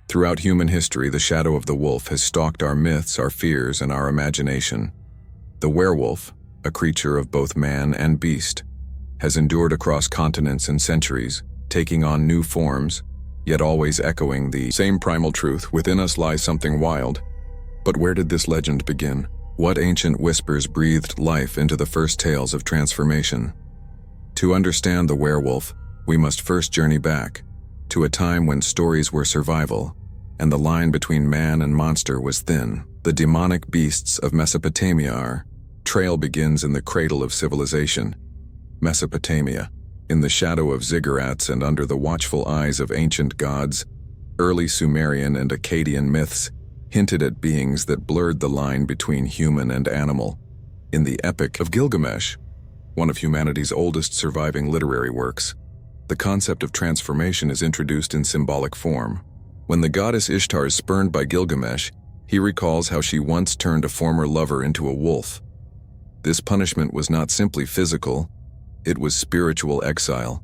Throughout human history, the shadow of the wolf has stalked our myths, our fears, and our imagination. The werewolf, a creature of both man and beast, has endured across continents and centuries, taking on new forms, yet always echoing the same primal truth: within us lies something wild. But where did this legend begin? What ancient whispers breathed life into the first tales of transformation? To understand the werewolf, we must first journey back to a time when stories were survival, and the line between man and monster was thin. The demonic beasts of Mesopotamia. Our trail begins in the cradle of civilization, Mesopotamia. In the shadow of ziggurats and under the watchful eyes of ancient gods, early Sumerian and Akkadian myths hinted at beings that blurred the line between human and animal. In the Epic of Gilgamesh, one of humanity's oldest surviving literary works, the concept of transformation is introduced in symbolic form. When the goddess Ishtar is spurned by Gilgamesh, he recalls how she once turned a former lover into a wolf. This punishment was not simply physical, it was spiritual exile.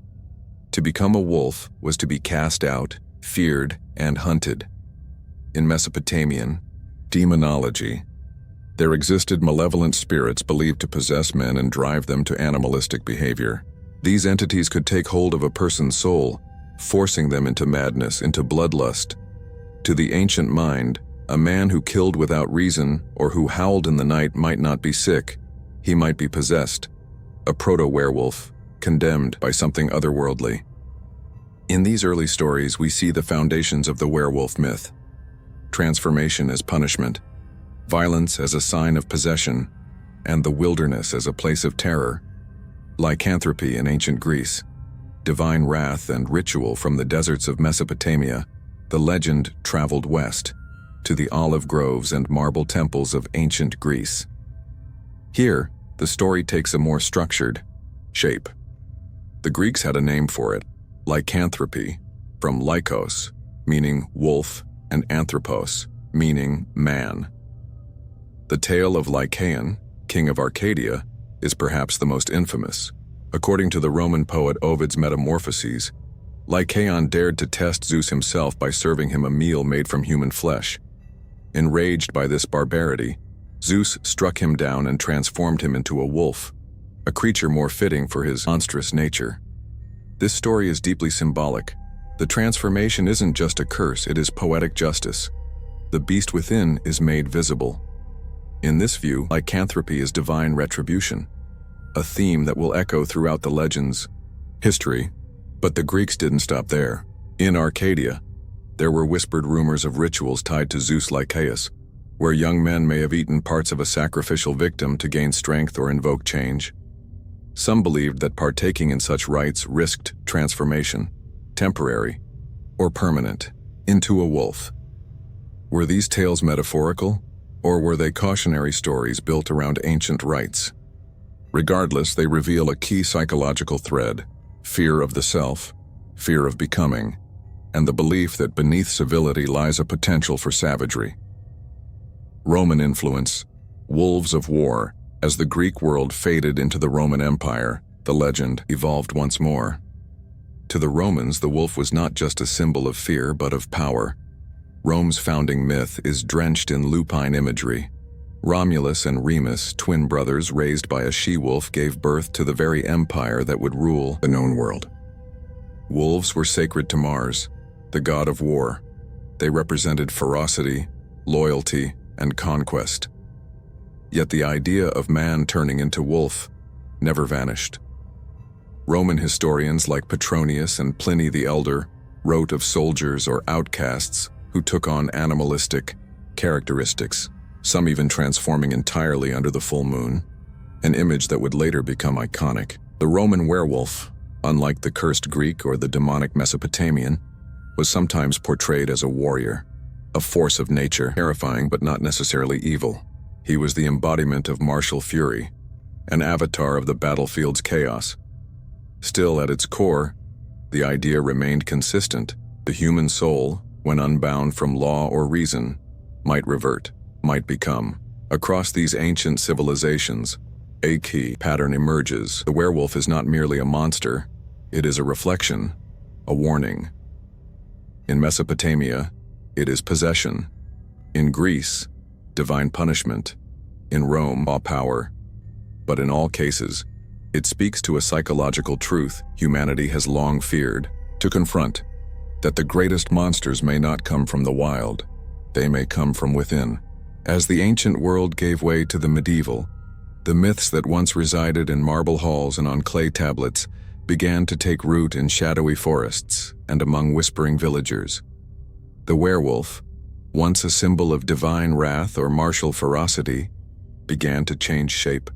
To become a wolf was to be cast out, feared, and hunted. In Mesopotamian demonology, there existed malevolent spirits believed to possess men and drive them to animalistic behavior. These entities could take hold of a person's soul, forcing them into madness, into bloodlust. To the ancient mind, a man who killed without reason or who howled in the night might not be sick, he might be possessed. A proto-werewolf, condemned by something otherworldly. In these early stories, we see the foundations of the werewolf myth. Transformation as punishment, violence as a sign of possession, and the wilderness as a place of terror. Lycanthropy in ancient Greece, divine wrath and ritual from the deserts of Mesopotamia. The legend traveled west, to the olive groves and marble temples of ancient Greece. Here, the story takes a more structured shape. The Greeks had a name for it, lycanthropy, from lykos, meaning wolf, and anthropos, meaning man. The tale of Lycaon, king of Arcadia, is perhaps the most infamous. According to the Roman poet Ovid's Metamorphoses, Lycaon dared to test Zeus himself by serving him a meal made from human flesh. Enraged by this barbarity, Zeus struck him down and transformed him into a wolf, a creature more fitting for his monstrous nature. This story is deeply symbolic. The transformation isn't just a curse, it is poetic justice. The beast within is made visible. In this view, lycanthropy is divine retribution, a theme that will echo throughout the legend's history. But the Greeks didn't stop there. In Arcadia, there were whispered rumors of rituals tied to Zeus Lycaeus, where young men may have eaten parts of a sacrificial victim to gain strength or invoke change. Some believed that partaking in such rites risked transformation, temporary or permanent, into a wolf. Were these tales metaphorical, or were they cautionary stories built around ancient rites? Regardless, they reveal a key psychological thread: fear of the self, fear of becoming, and the belief that beneath civility lies a potential for savagery. Roman influence, wolves of war. As the Greek world faded into the Roman Empire, the legend evolved once more. To the Romans, the wolf was not just a symbol of fear, but of power. Rome's founding myth is drenched in lupine imagery. Romulus and Remus, twin brothers raised by a she-wolf, gave birth to the very empire that would rule the known world. Wolves were sacred to Mars, the god of war. They represented ferocity, loyalty, and conquest. Yet the idea of man turning into wolf never vanished. Roman historians like Petronius and Pliny the Elder wrote of soldiers or outcasts who took on animalistic characteristics, some even transforming entirely under the full moon, an image that would later become iconic. The Roman werewolf, unlike the cursed Greek or the demonic Mesopotamian, was sometimes portrayed as a warrior, a force of nature, terrifying but not necessarily evil. He was the embodiment of martial fury, an avatar of the battlefield's chaos. Still, at its core, the idea remained consistent. The human soul, when unbound from law or reason, might revert, might become. Across these ancient civilizations, a key pattern emerges. The werewolf is not merely a monster, it is a reflection, a warning. In Mesopotamia, It is possession. In Greece, divine punishment. In Rome, law power. But in all cases, it speaks to a psychological truth humanity has long feared to confront, that the greatest monsters may not come from the wild, they may come from within. As the ancient world gave way to the medieval, the myths that once resided in marble halls and on clay tablets began to take root in shadowy forests and among whispering villagers. The werewolf, once a symbol of divine wrath or martial ferocity, began to change shape.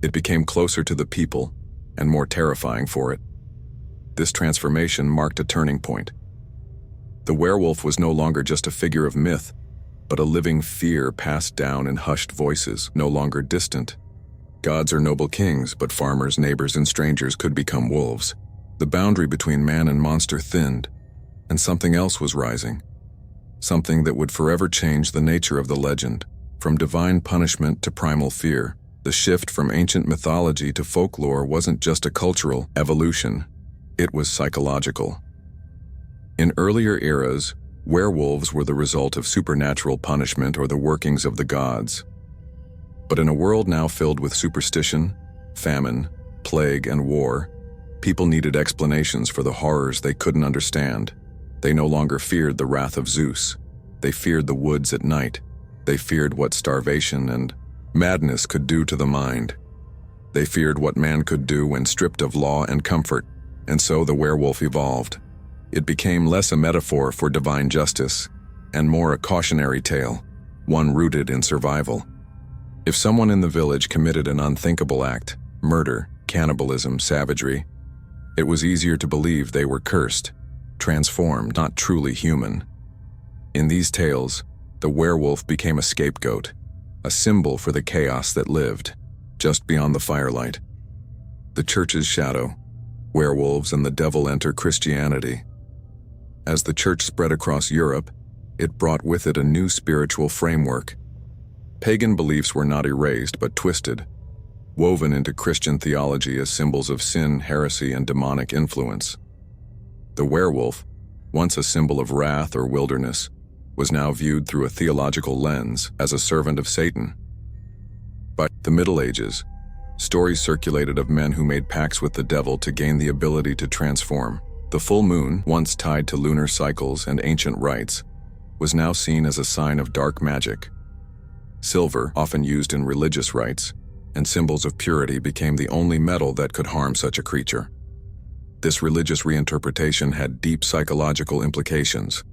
It became closer to the people and more terrifying for it. This transformation marked a turning point. The werewolf was no longer just a figure of myth, but a living fear passed down in hushed voices, no longer distant. Gods are noble kings, but farmers, neighbors, and strangers could become wolves. The boundary between man and monster thinned, and something else was rising. Something that would forever change the nature of the legend, from divine punishment to primal fear. The shift from ancient mythology to folklore wasn't just a cultural evolution, it was psychological. In earlier eras, werewolves were the result of supernatural punishment or the workings of the gods. But in a world now filled with superstition, famine, plague, and war, people needed explanations for the horrors they couldn't understand. They no longer feared the wrath of Zeus. They feared the woods at night. They feared what starvation and madness could do to the mind. They feared what man could do when stripped of law and comfort, and so the werewolf evolved. It became less a metaphor for divine justice and more a cautionary tale, one rooted in survival. If someone in the village committed an unthinkable act, murder, cannibalism, savagery, it was easier to believe they were cursed, transformed, not truly human. In these tales, the werewolf became a scapegoat, a symbol for the chaos that lived just beyond the firelight. The church's shadow, werewolves and the devil enter Christianity. As the church spread across Europe, it brought with it a new spiritual framework. Pagan beliefs were not erased but twisted, woven into Christian theology as symbols of sin, heresy, and demonic influence. The werewolf, once a symbol of wrath or wilderness, was now viewed through a theological lens as a servant of Satan. By the Middle Ages, stories circulated of men who made pacts with the devil to gain the ability to transform. The full moon, once tied to lunar cycles and ancient rites, was now seen as a sign of dark magic. Silver, often used in religious rites, and symbols of purity became the only metal that could harm such a creature. This religious reinterpretation had deep psychological implications.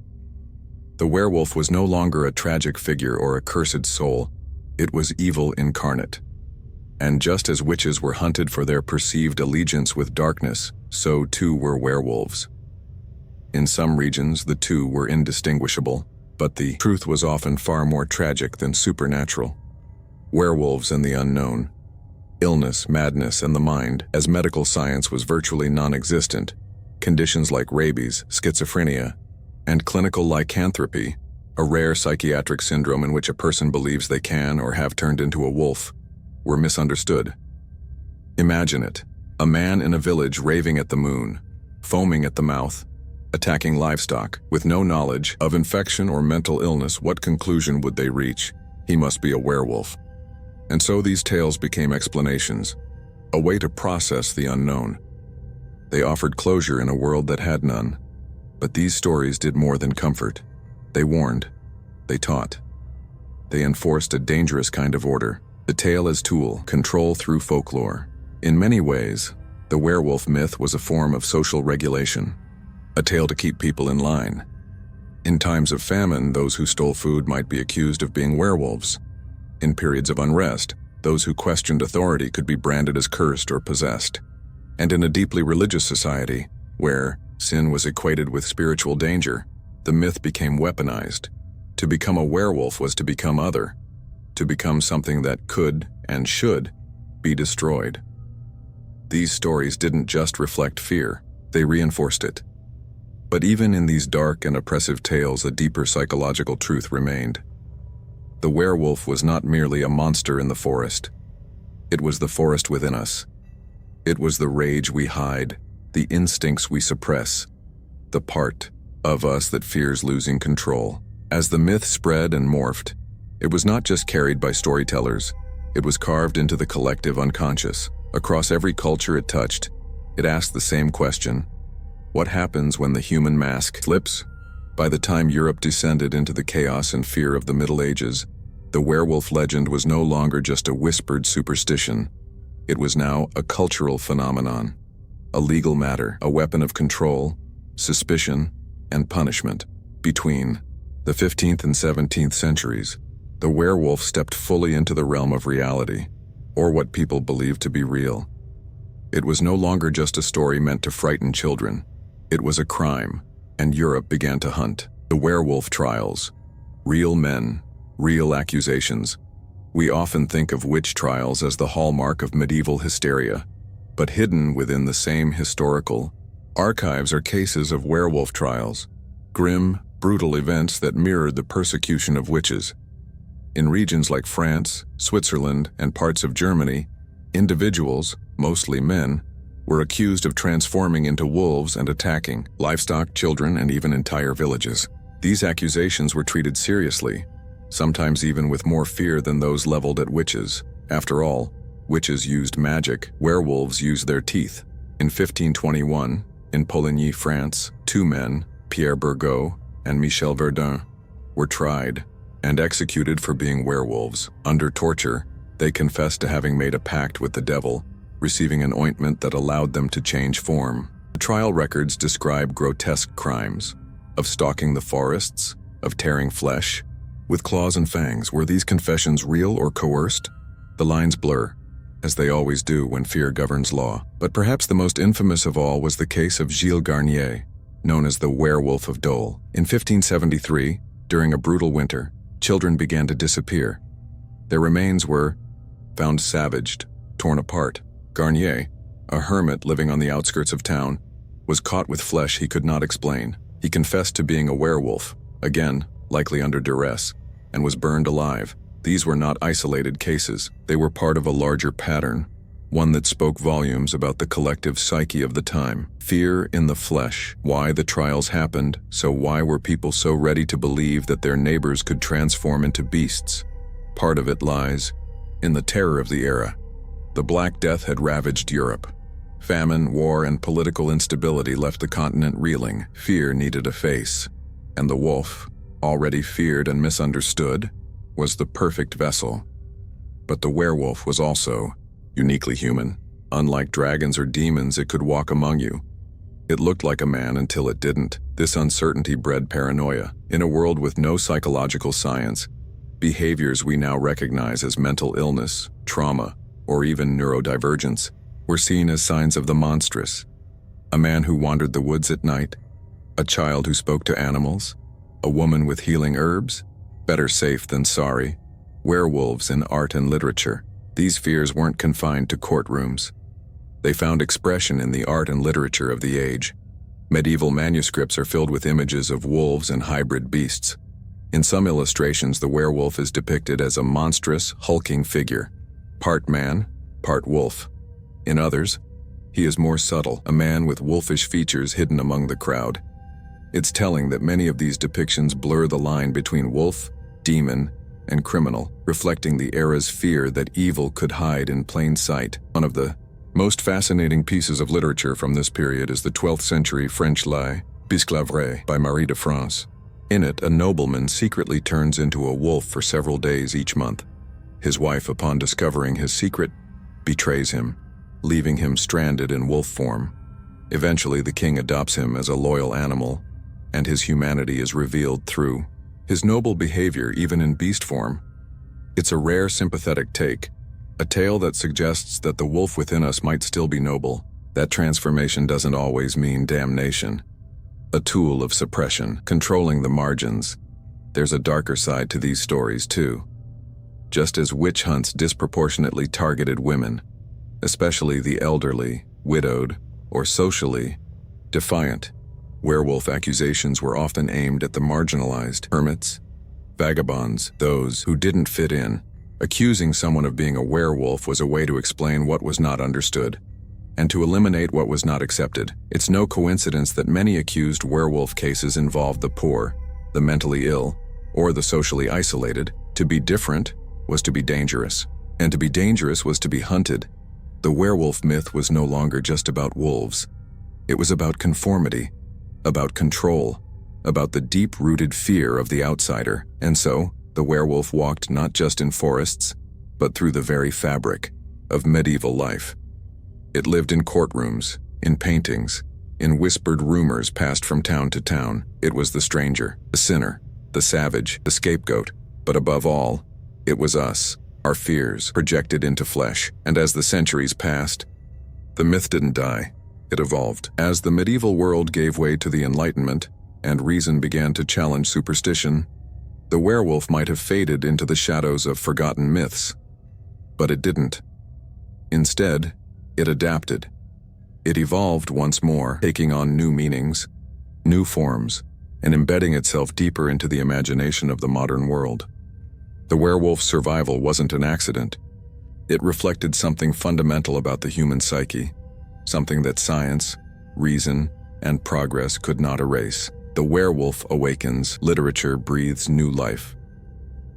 The werewolf was no longer a tragic figure or a cursed soul, it was evil incarnate. And just as witches were hunted for their perceived allegiance with darkness, so too were werewolves. In some regions, the two were indistinguishable, but the truth was often far more tragic than supernatural. Werewolves and the unknown. Illness, madness, and the mind, as medical science was virtually non-existent. Conditions like rabies, schizophrenia, and clinical lycanthropy, a rare psychiatric syndrome in which a person believes they can or have turned into a wolf, were misunderstood. Imagine it, a man in a village raving at the moon, foaming at the mouth, attacking livestock. With no knowledge of infection or mental illness, what conclusion would they reach? He must be a werewolf. And so these tales became explanations, a way to process the unknown. They offered closure in a world that had none. But these stories did more than comfort. They warned. They taught. They enforced a dangerous kind of order. The tale as tool, control through folklore. In many ways, the werewolf myth was a form of social regulation, a tale to keep people in line. In times of famine, those who stole food might be accused of being werewolves. In periods of unrest, those who questioned authority could be branded as cursed or possessed. And in a deeply religious society, where sin was equated with spiritual danger, the myth became weaponized. To become a werewolf was to become other, to become something that could and should be destroyed. These stories didn't just reflect fear, they reinforced it. But even in these dark and oppressive tales, a deeper psychological truth remained. The werewolf was not merely a monster in the forest. It was the forest within us. It was the rage we hide, the instincts we suppress, the part of us that fears losing control. As the myth spread and morphed, it was not just carried by storytellers, it was carved into the collective unconscious. Across every culture it touched, it asked the same question: what happens when the human mask slips? By the time Europe descended into the chaos and fear of the Middle Ages, the werewolf legend was no longer just a whispered superstition. It was now a cultural phenomenon, a legal matter, a weapon of control, suspicion, and punishment. Between the 15th and 17th centuries, the werewolf stepped fully into the realm of reality, or what people believed to be real. It was no longer just a story meant to frighten children. It was a crime, and Europe began to hunt. The werewolf trials. Real men, real accusations. We often think of witch trials as the hallmark of medieval hysteria, but hidden within the same historical archives are cases of werewolf trials, grim, brutal events that mirrored the persecution of witches. In regions like France, Switzerland, and parts of Germany, individuals, mostly men, were accused of transforming into wolves and attacking livestock, children, and even entire villages. These accusations were treated seriously, sometimes even with more fear than those leveled at witches. After all, witches used magic, werewolves used their teeth. In 1521, in Poligny, France, two men, Pierre Burgot and Michel Verdun, were tried and executed for being werewolves. Under torture, they confessed to having made a pact with the devil, receiving an ointment that allowed them to change form. The trial records describe grotesque crimes, of stalking the forests, of tearing flesh, with claws and fangs. Were these confessions real or coerced? The lines blur, as they always do when fear governs law. But perhaps the most infamous of all was the case of Gilles Garnier, known as the Werewolf of Dole. In 1573, during a brutal winter, children began to disappear. Their remains were found savaged, torn apart. Garnier, a hermit living on the outskirts of town, was caught with flesh he could not explain. He confessed to being a werewolf, again, likely under duress, and was burned alive. These were not isolated cases. They were part of a larger pattern, one that spoke volumes about the collective psyche of the time. Fear in the flesh. Why the trials happened, so why were people so ready to believe that their neighbors could transform into beasts? Part of it lies in the terror of the era. The Black Death had ravaged Europe. Famine, war, and political instability left the continent reeling. Fear needed a face, and the wolf, already feared and misunderstood, was the perfect vessel. But the werewolf was also uniquely human. Unlike dragons or demons, it could walk among you. It looked like a man until it didn't. This uncertainty bred paranoia. In a world with no psychological science, behaviors we now recognize as mental illness, trauma, or even neurodivergence were seen as signs of the monstrous. A man who wandered the woods at night, a child who spoke to animals, a woman with healing herbs. Better safe than sorry. Werewolves in art and literature. These fears weren't confined to courtrooms. They found expression in the art and literature of the age. Medieval manuscripts are filled with images of wolves and hybrid beasts. In some illustrations, the werewolf is depicted as a monstrous, hulking figure, part man, part wolf. In others, he is more subtle, a man with wolfish features hidden among the crowd. It's telling that many of these depictions blur the line between wolf, demon, and criminal, reflecting the era's fear that evil could hide in plain sight. One of the most fascinating pieces of literature from this period is the 12th century French lie, Bisclavret, by Marie de France. In it, a nobleman secretly turns into a wolf for several days each month. His wife, upon discovering his secret, betrays him, leaving him stranded in wolf form. Eventually, the king adopts him as a loyal animal, and his humanity is revealed through his noble behavior even in beast form. It's a rare sympathetic take, a tale that suggests that the wolf within us might still be noble. That transformation doesn't always mean damnation. A tool of suppression, controlling the margins. There's a darker side to these stories too. Just as witch hunts disproportionately targeted women, especially the elderly, widowed, or socially defiant, werewolf accusations were often aimed at the marginalized, hermits, vagabonds, those who didn't fit in. Accusing someone of being a werewolf was a way to explain what was not understood, and to eliminate what was not accepted. It's no coincidence that many accused werewolf cases involved the poor, the mentally ill, or the socially isolated. To be different was to be dangerous, and to be dangerous was to be hunted. The werewolf myth was no longer just about wolves. It was about conformity, about control, about the deep-rooted fear of the outsider. And so, the werewolf walked not just in forests, but through the very fabric of medieval life. It lived in courtrooms, in paintings, in whispered rumors passed from town to town. It was the stranger, the sinner, the savage, the scapegoat. But above all, it was us, our fears projected into flesh. And as the centuries passed, the myth didn't die. It evolved. As the medieval world gave way to the Enlightenment, and reason began to challenge superstition, the werewolf might have faded into the shadows of forgotten myths. But it didn't. Instead, it adapted. It evolved once more, taking on new meanings, new forms, and embedding itself deeper into the imagination of the modern world. The werewolf's survival wasn't an accident. It reflected something fundamental about the human psyche, something that science, reason, and progress could not erase. The werewolf awakens, literature breathes new life.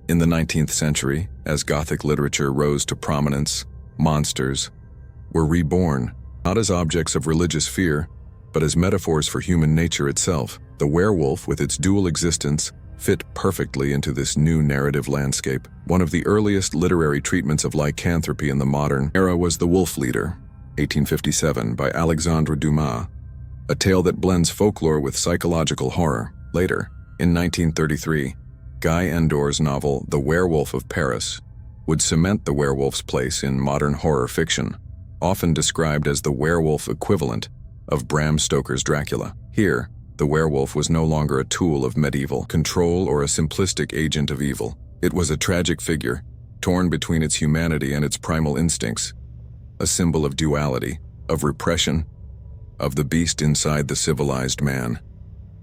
In the 19th century, as Gothic literature rose to prominence, monsters were reborn, not as objects of religious fear, but as metaphors for human nature itself. The werewolf, with its dual existence, fit perfectly into this new narrative landscape. One of the earliest literary treatments of lycanthropy in the modern era was The Wolf Leader, 1857, by Alexandre Dumas, a tale that blends folklore with psychological horror. Later, in 1933, Guy Endor's novel The Werewolf of Paris would cement the werewolf's place in modern horror fiction, often described as the werewolf equivalent of Bram Stoker's Dracula. Here, the werewolf was no longer a tool of medieval control or a simplistic agent of evil. It was a tragic figure, torn between its humanity and its primal instincts, a symbol of duality, of repression, of the beast inside the civilized man.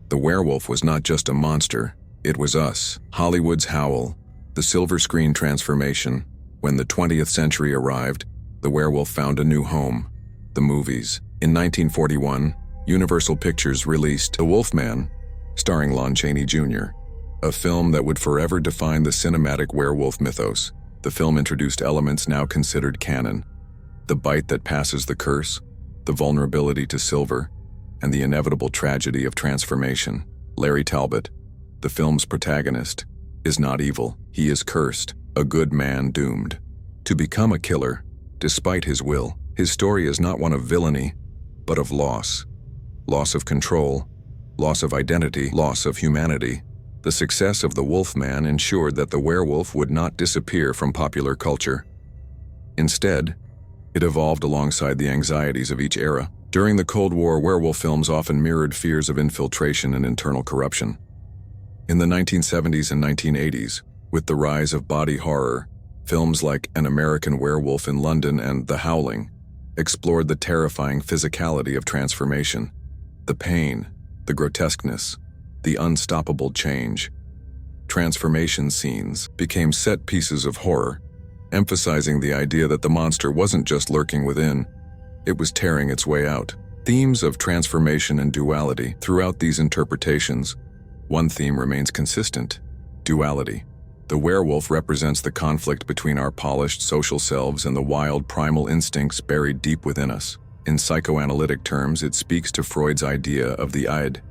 The werewolf was not just a monster, it was us. Hollywood's Howl, the silver screen transformation. When the 20th century arrived, the werewolf found a new home: the movies. In 1941, Universal Pictures released The Wolfman, starring Lon Chaney Jr., a film that would forever define the cinematic werewolf mythos. The film introduced elements now considered canon: the bite that passes the curse, the vulnerability to silver, and the inevitable tragedy of transformation. Larry Talbot, the film's protagonist, is not evil. He is cursed, a good man doomed to become a killer, despite his will. His story is not one of villainy, but of loss. Loss of control, loss of identity, loss of humanity. The success of The Wolfman ensured that the werewolf would not disappear from popular culture. Instead, it evolved alongside the anxieties of each era. During the Cold War, werewolf films often mirrored fears of infiltration and internal corruption. In the 1970s and 1980s, with the rise of body horror, films like An American Werewolf in London and The Howling explored the terrifying physicality of transformation, the pain, the grotesqueness, the unstoppable change. Transformation scenes became set pieces of horror, emphasizing the idea that the monster wasn't just lurking within, it was tearing its way out. Themes of transformation and duality throughout these interpretations. One theme remains consistent: duality. The werewolf represents the conflict between our polished social selves and the wild primal instincts buried deep within us. In psychoanalytic terms, it speaks to Freud's idea of the id,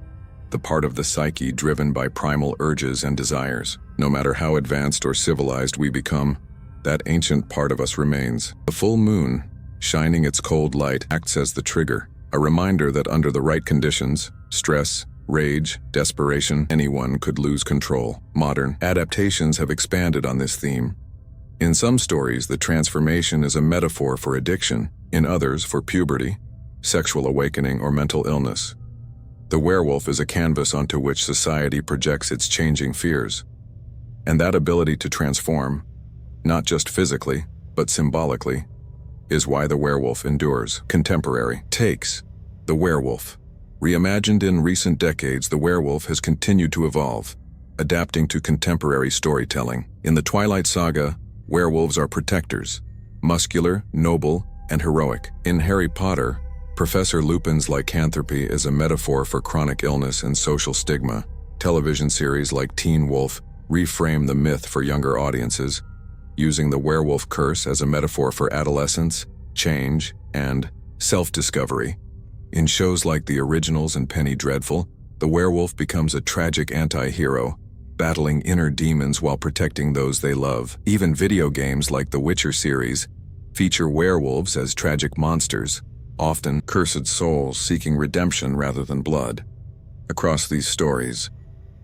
the part of the psyche driven by primal urges and desires. No matter how advanced or civilized we become, that ancient part of us remains. The full moon, shining its cold light, acts as the trigger, a reminder that under the right conditions, stress, rage, desperation, anyone could lose control. Modern adaptations have expanded on this theme. In some stories, the transformation is a metaphor for addiction, in others for puberty, sexual awakening, or mental illness. The werewolf is a canvas onto which society projects its changing fears. And that ability to transform, not just physically, but symbolically, is why the werewolf endures. Contemporary takes. The werewolf. Reimagined in recent decades, the werewolf has continued to evolve, adapting to contemporary storytelling. In the Twilight Saga, werewolves are protectors, muscular, noble, and heroic. In Harry Potter, Professor Lupin's lycanthropy is a metaphor for chronic illness and social stigma. Television series like Teen Wolf reframe the myth for younger audiences, using the werewolf curse as a metaphor for adolescence, change, and self-discovery. In shows like The Originals and Penny Dreadful, the werewolf becomes a tragic anti-hero, battling inner demons while protecting those they love. Even video games like the Witcher series feature werewolves as tragic monsters, often cursed souls seeking redemption rather than blood. Across these stories,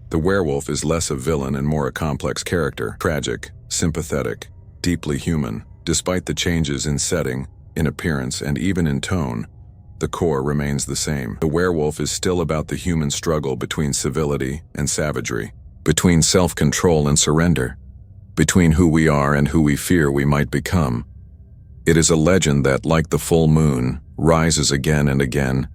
the werewolf is less a villain and more a complex character, tragic, sympathetic, deeply human. Despite the changes in setting, in appearance, and even in tone, the core remains the same. The werewolf is still about the human struggle between civility and savagery, between self-control and surrender, between who we are and who we fear we might become. It is a legend that, like the full moon, rises again and again,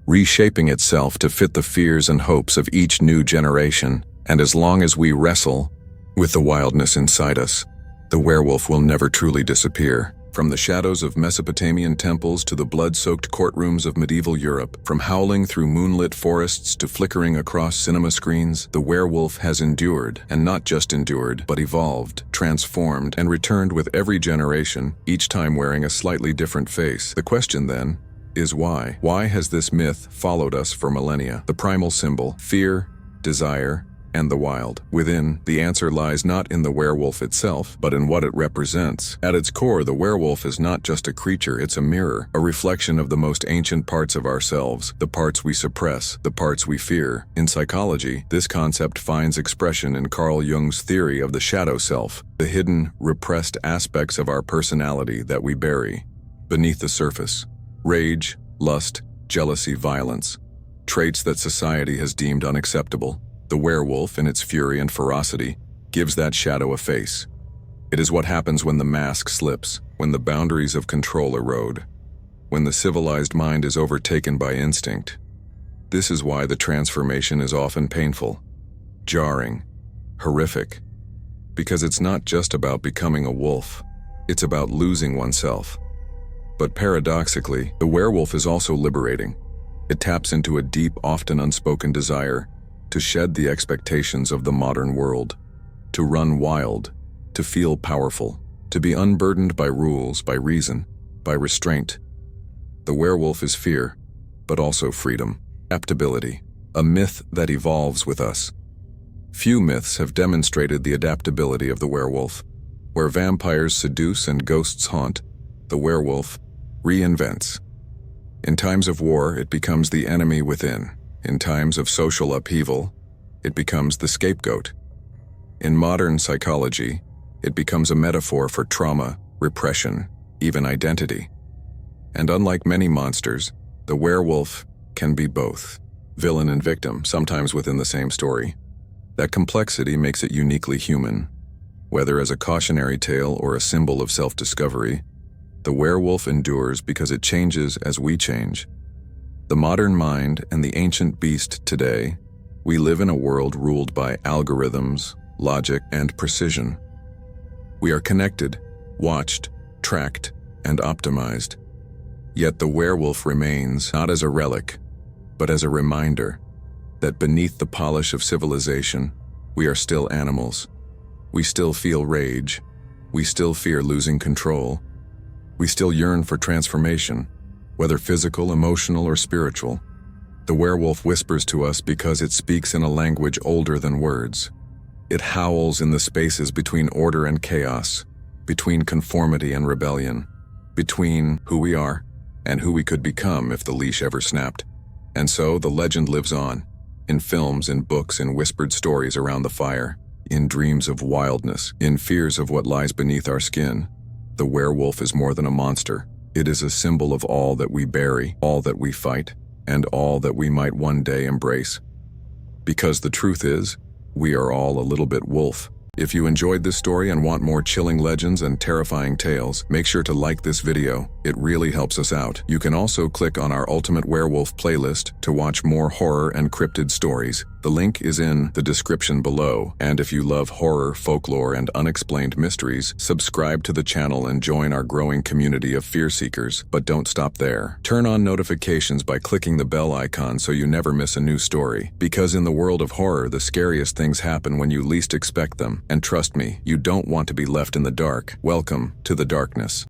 reshaping itself to fit the fears and hopes of each new generation. And as long as we wrestle with the wildness inside us, the werewolf will never truly disappear. From the shadows of Mesopotamian temples to the blood-soaked courtrooms of medieval Europe, from howling through moonlit forests to flickering across cinema screens, the werewolf has endured, and not just endured, but evolved, transformed, and returned with every generation, each time wearing a slightly different face. The question then is why? Why has this myth followed us for millennia? The primal symbol, fear, desire, and the wild. Within, the answer lies not in the werewolf itself, but in what it represents. At its core, the werewolf is not just a creature, it's a mirror, a reflection of the most ancient parts of ourselves, the parts we suppress, the parts we fear. In psychology, this concept finds expression in Carl Jung's theory of the shadow self, the hidden, repressed aspects of our personality that we bury beneath the surface. Rage, lust, jealousy, violence, traits that society has deemed unacceptable. The werewolf, in its fury and ferocity, gives that shadow a face. It is what happens when the mask slips, when the boundaries of control erode, when the civilized mind is overtaken by instinct. This is why the transformation is often painful, jarring, horrific, because it's not just about becoming a wolf, it's about losing oneself. But paradoxically, the werewolf is also liberating. It taps into a deep, often unspoken desire to shed the expectations of the modern world, to run wild, to feel powerful, to be unburdened by rules, by reason, by restraint. The werewolf is fear, but also freedom, adaptability, a myth that evolves with us. Few myths have demonstrated the adaptability of the werewolf. Where vampires seduce and ghosts haunt, the werewolf reinvents. In times of war, it becomes the enemy within. In times of social upheaval, it becomes the scapegoat. In modern psychology, it becomes a metaphor for trauma, repression, even identity. And unlike many monsters, the werewolf can be both, villain and victim, sometimes within the same story. That complexity makes it uniquely human. Whether as a cautionary tale or a symbol of self-discovery, the werewolf endures because it changes as we change. The modern mind and the ancient beast today, we live in a world ruled by algorithms, logic, and precision. We are connected, watched, tracked, and optimized. Yet the werewolf remains not as a relic, but as a reminder that beneath the polish of civilization, we are still animals. We still feel rage. We still fear losing control. We still yearn for transformation, whether physical, emotional, or spiritual. The werewolf whispers to us because it speaks in a language older than words. It howls in the spaces between order and chaos, between conformity and rebellion, between who we are and who we could become if the leash ever snapped. And so the legend lives on, in films, in books, in whispered stories around the fire, in dreams of wildness, in fears of what lies beneath our skin. The werewolf is more than a monster. It is a symbol of all that we bury, all that we fight, and all that we might one day embrace. Because the truth is, we are all a little bit wolf. If you enjoyed this story and want more chilling legends and terrifying tales, make sure to like this video. It really helps us out. You can also click on our Ultimate Werewolf playlist to watch more horror and cryptid stories. The link is in the description below, and if you love horror, folklore, and unexplained mysteries, subscribe to the channel and join our growing community of fear seekers. But don't stop there. Turn on notifications by clicking the bell icon so you never miss a new story. Because in the world of horror, the scariest things happen when you least expect them. And trust me, you don't want to be left in the dark. Welcome to the darkness.